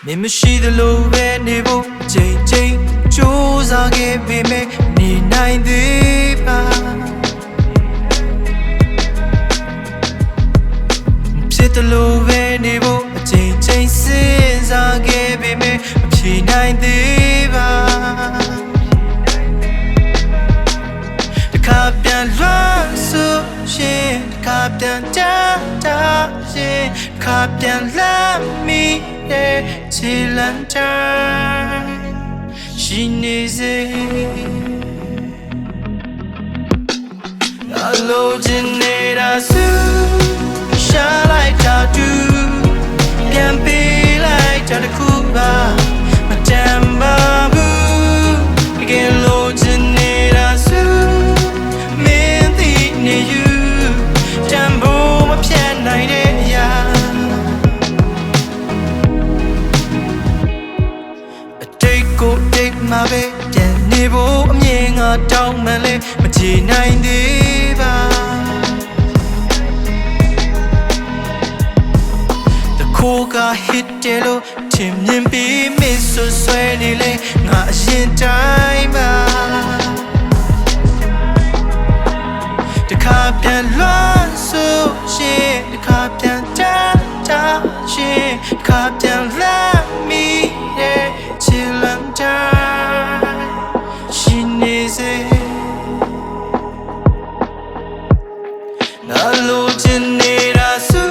မင်းမရှိသလိုပဲနေဖို့အချိန်ချင်းကြိုးစားခဲ့ပေမဲ့နေနိုင်သေးပါဖြစ်သလိုပဲနေဖို့အချိန်ချင်းစဉ်းစားခဲ့ပေမဲ့မဖြေနိုင်သေးပါတခါပြန်လွှမ်းဆိုရှင်တခါပြန်ကြတာရှင်တခါပြန်လမ်းမိတဲ့ခြေလမ်းတိုင်းရှိနေစေအလိုချင်နေတာစုရှာလိုက်တာတူပြန်ပေးလိုက်တာတခုပါမတန်ပါဘူးတကယ်လိုချင်နေတာစုမင်းသိနေယူတန်ဖို့မဖြတ်နိုင်တဲ့အရာအတိတ်ကိုတိတ်မှာပဲပြန်နေဖို့အမြင်ငါတောင်းမှလည်းမချေနိုင်သေးပါခိုးကဟစ်တယ်လို့ထင်မြင်ပြီးမစ်ဆွဆွဲနေလေငါအရင်တိုင်းပါတခါပြန်လွှမ်းဆိုရှင်တခါပြန်တာရှင်တခါပြန်လာမိတဲ့ချီလန်တိုင်းရှိနေစေငါလိုချင်နေတာစု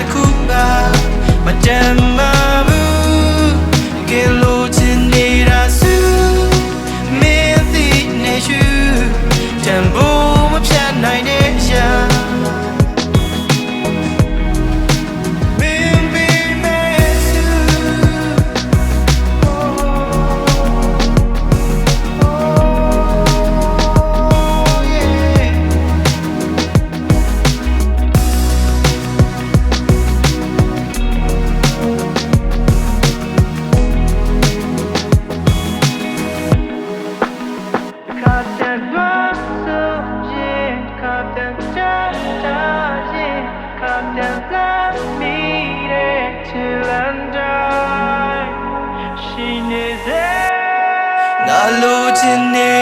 တခုပါမတန်ပါဘူးကဲလိုချင်နေတာစုမင်းသိနေယူတန်ဖို့မဖြတ်နိုင်တဲ့အရာငါလိုချင်နေ